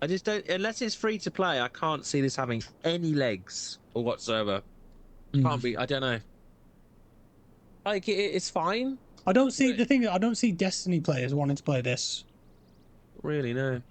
I just don't, unless it's free to play, I can't see this having any legs or whatsoever. Mm. Can't be, I don't know. Like, it's fine, I don't see but the thing. I don't see Destiny players wanting to play this. really, no.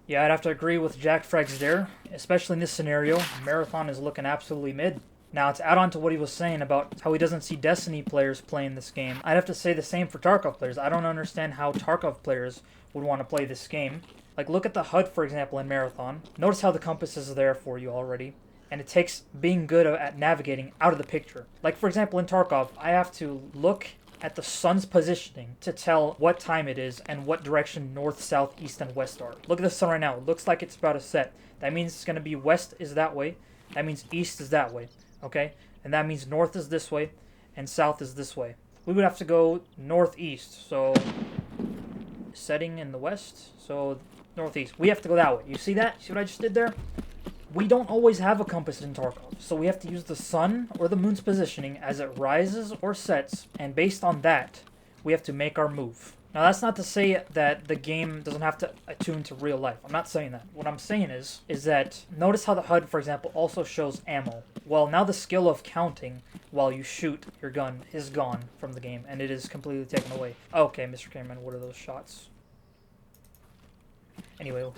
Yeah, I'd have to agree with Jack Frags there, especially in this scenario. Marathon is looking absolutely mid. Now, to add on to what he was saying about how he doesn't see Destiny players playing this game, I'd have to say the same for Tarkov players. I don't understand how Tarkov players would want to play this game. Like, look at the HUD, for example, in Marathon. Notice how the compass is there for you already. And it takes being good at navigating out of the picture. Like, for example, in Tarkov, I have to look at the sun's positioning to tell what time it is and what direction north, south, east, and west are. Look at the sun right now. It looks like it's about to set. That means it's going to be west is that way. That means east is that way. Okay? And that means north is this way and south is this way. We would have to go northeast. So, setting in the west. So, northeast. We have to go that way. You see that? See what I just did there? We don't always have a compass in Tarkov, so we have to use the sun or the moon's positioning as it rises or sets, and based on that, we have to make our move. Now, that's not to say that the game doesn't have to attune to real life. I'm not saying that. What I'm saying is that notice how the HUD, for example, also shows ammo. Well, now the skill of counting while you shoot your gun is gone from the game, and it is completely taken away. Okay, Mr. Cameron, what are those shots? Anywho.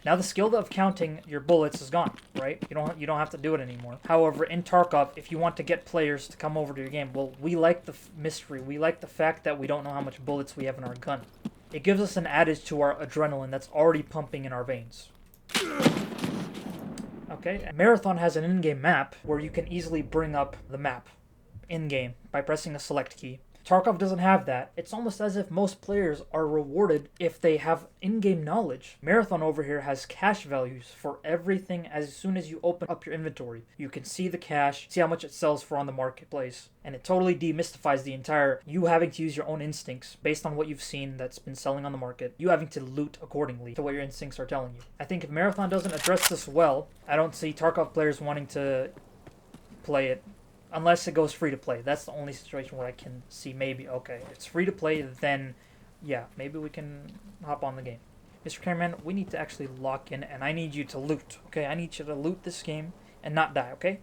Now the skill of counting your bullets is gone, right? You don't have to do it anymore. However, in Tarkov, if you want to get players to come over to your game, well, we like the mystery. We like the fact that we don't know how much bullets we have in our gun. It gives us an adage to our adrenaline that's already pumping in our veins. Okay, Marathon has an in-game map where you can easily bring up the map in-game by pressing a select key. Tarkov doesn't have that. It's almost as if most players are rewarded if they have in-game knowledge. Marathon over here has cash values for everything as soon as you open up your inventory. You can see the cash, see how much it sells for on the marketplace, and it totally demystifies the entire you having to use your own instincts based on what you've seen that's been selling on the market. You having to loot accordingly to what your instincts are telling you. I think if Marathon doesn't address this well, I don't see Tarkov players wanting to play it unless it goes free to play. That's the only situation where I can see maybe, okay, if it's free to play, then yeah, maybe we can hop on the game. Mr. Cameraman, we need to actually lock in, and I need you to loot, okay? I need you to loot this game and not die, okay?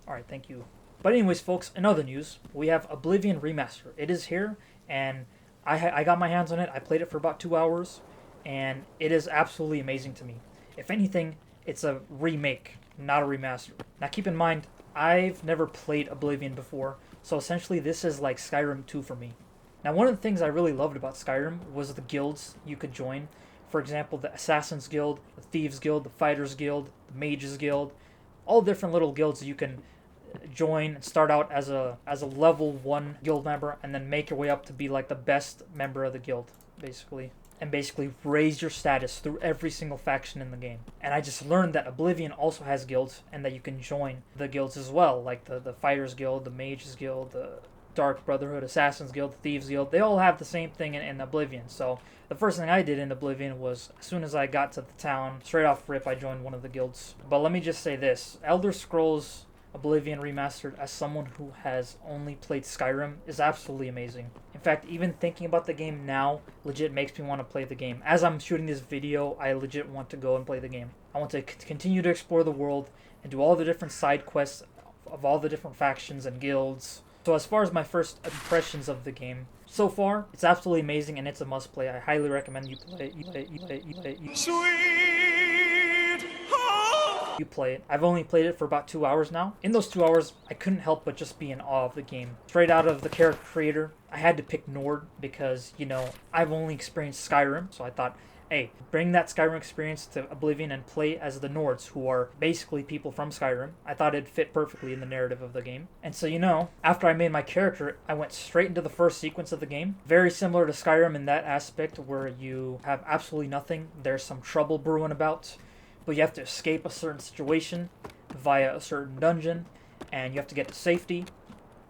Alright, thank you. But anyways, folks, in other news, we have Oblivion Remaster. It is here, and I got my hands on it. I played it for about 2 hours, and it is absolutely amazing to me. If anything, it's a remake, not a remaster. Now keep in mind, I've never played Oblivion before, so essentially this is like Skyrim 2 for me. Now, one of the things I really loved about Skyrim was the guilds you could join. For example, the Assassin's Guild, the Thieves Guild, the Fighters Guild, the Mages Guild, all different little guilds you can join and start out as a level 1 guild member and then make your way up to be like the best member of the guild, basically. And basically raise your status through every single faction in the game. And I just learned that Oblivion also has guilds and that you can join the guilds as well, like the Fighters Guild, the Mages Guild, the Dark Brotherhood, Assassin's Guild, the Thieves Guild. They all have the same thing in Oblivion. So the first thing I did in Oblivion was, as soon as I got to the town, straight off rip, I joined one of the guilds. But let me just say this, Elder Scrolls Oblivion Remastered, as someone who has only played Skyrim, is absolutely amazing. In fact, even thinking about the game now legit makes me want to play the game. As I'm shooting this video, I legit want to go and play the game. I want to continue to explore the world and do all the different side quests of all the different factions and guilds. So as far as my first impressions of the game, so far, it's absolutely amazing and it's a must play. I highly recommend you play it. You play it. I've only played it for about 2 hours now. In those 2 hours, I couldn't help but just be in awe of the game. Straight out of the character creator, I had to pick Nord because, you know, I've only experienced Skyrim, so I thought, hey, bring that Skyrim experience to Oblivion and play as the Nords, who are basically people from Skyrim. I thought it'd fit perfectly in the narrative of the game. And so, you know, after I made my character, I went straight into the first sequence of the game. Very similar to Skyrim in that aspect, where you have absolutely nothing. There's some trouble brewing about, but you have to escape a certain situation via a certain dungeon, and you have to get to safety.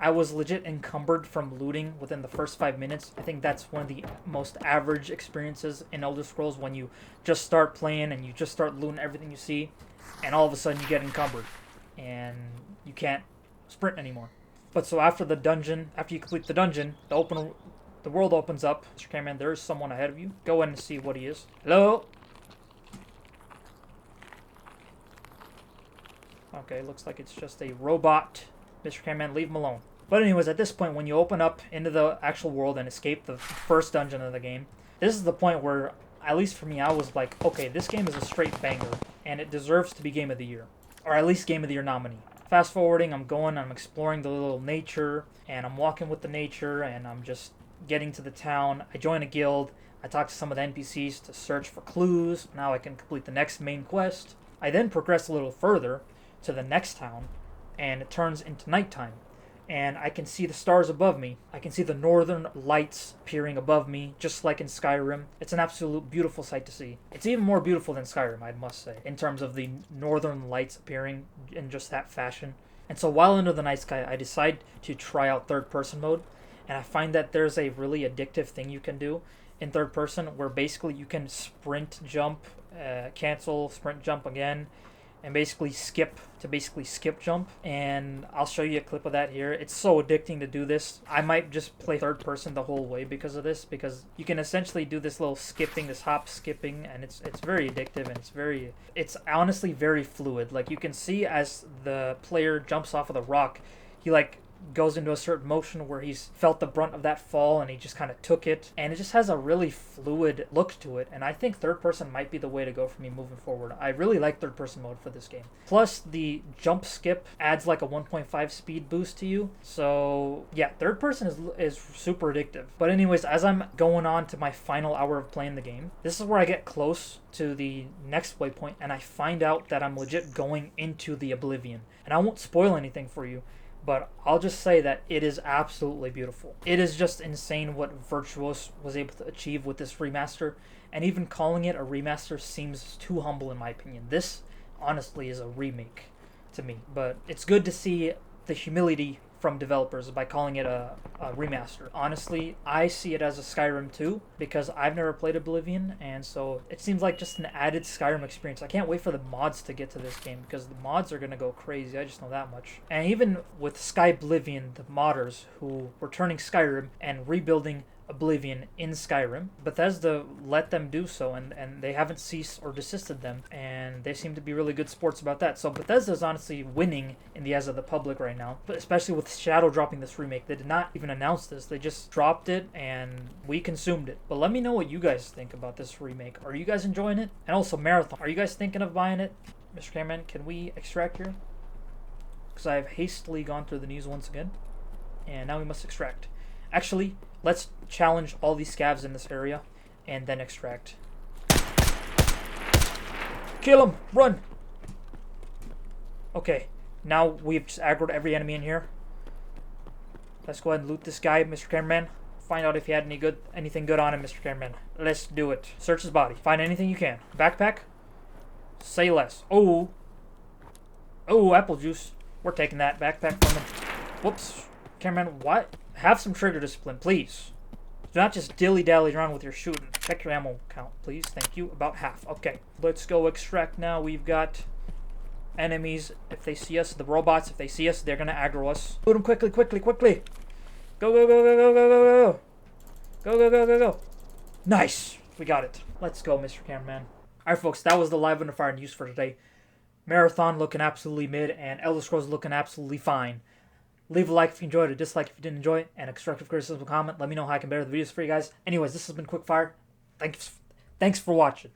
I was legit encumbered from looting within the first 5 minutes. I think that's one of the most average experiences in Elder Scrolls, when you just start playing and you just start looting everything you see, and all of a sudden you get encumbered, and you can't sprint anymore. But so after you complete the dungeon, the open the world opens up. Mr. Cameraman, there is someone ahead of you. Go in and see what he is. Hello? Okay, looks like it's just a robot. Mr. Cameraman, leave him alone. But anyways, at this point, when you open up into the actual world and escape the first dungeon of the game, this is the point where, at least for me, I was like, okay, this game is a straight banger, and it deserves to be Game of the Year. Or at least Game of the Year nominee. Fast forwarding, I'm exploring the little nature, and I'm walking with the nature, and I'm just getting to the town. I join a guild. I talk to some of the NPCs to search for clues. Now I can complete the next main quest. I then progress a little further to the next town, and it turns into nighttime. And I can see the stars above me. I can see the northern lights appearing above me, just like in Skyrim. It's an absolute beautiful sight to see. It's even more beautiful than Skyrim, I must say, in terms of the northern lights appearing in just that fashion. And so while under the night sky, I decide to try out third-person mode, and I find that there's a really addictive thing you can do in third person, where basically you can sprint jump, cancel, sprint jump again, and basically skip jump. And I'll show you a clip of that here. It's so addicting to do this. I might just play third person the whole way because of this, because you can essentially do this little skipping, this hop skipping, and it's very addictive, and it's honestly very fluid. Like, you can see as the player jumps off of the rock, he like goes into a certain motion where he's felt the brunt of that fall and he just kind of took it, and it just has a really fluid look to it. And I think third person might be the way to go for me moving forward. I really like third person mode for this game. Plus the jump skip adds like a 1.5 speed boost to you, so yeah, third person is super addictive. But anyways, as I'm going on to my final hour of playing the game, this is where I get close to the next waypoint, and I find out that I'm legit going into the Oblivion. And I won't spoil anything for you, but I'll just say that it is absolutely beautiful. It is just insane what Virtuos was able to achieve with this remaster, and even calling it a remaster seems too humble in my opinion. This, honestly, is a remake to me, but it's good to see the humility from developers by calling it a remaster. Honestly, I see it as a Skyrim 2 because I've never played Oblivion, and so it seems like just an added Skyrim experience. I can't wait for the mods to get to this game because the mods are going to go crazy, I just know that much. And even with Skyblivion, the modders who were turning Skyrim and rebuilding Oblivion in Skyrim, Bethesda let them do so, and they haven't ceased or desisted them, and they seem to be really good sports about that. So Bethesda is honestly winning in the eyes of the public right now, but especially with Shadow dropping this remake. They did not even announce this, they just dropped it and we consumed it. But let me know what you guys think about this remake. Are you guys enjoying it? And also Marathon, are you guys thinking of buying it? Mr. Cameraman, can we extract here? Because I have hastily gone through the news once again, and now we must extract. Actually, let's challenge all these scavs in this area and then extract. Kill him! Run! Okay, now we've just aggroed every enemy in here. Let's go ahead and loot this guy, Mr. Cameraman. Find out if he had anything good on him, Mr. Cameraman. Let's do it. Search his body. Find anything you can. Backpack? Say less. Oh, apple juice. We're taking that backpack from him. Whoops. Cameraman, what? Have some trigger discipline, please. Do not just dilly-dally around with your shooting. Check your ammo count, please. Thank you. About half. Okay. Let's go extract now. We've got enemies. If they see us, the robots, if they see us, they're going to aggro us. Shoot them quickly, quickly, quickly. Go, go, go, go, go, go, go, go. Go, go, go, go, go. Nice. We got it. Let's go, Mr. Cameraman. Alright, folks. That was the live under fire news for today. Marathon looking absolutely mid, and Elder Scrolls looking absolutely fine. Leave a like if you enjoyed it, a dislike if you didn't enjoy it, and a constructive criticism comment. Let me know how I can better the videos for you guys. Anyways, this has been Quickfire. Thanks for watching.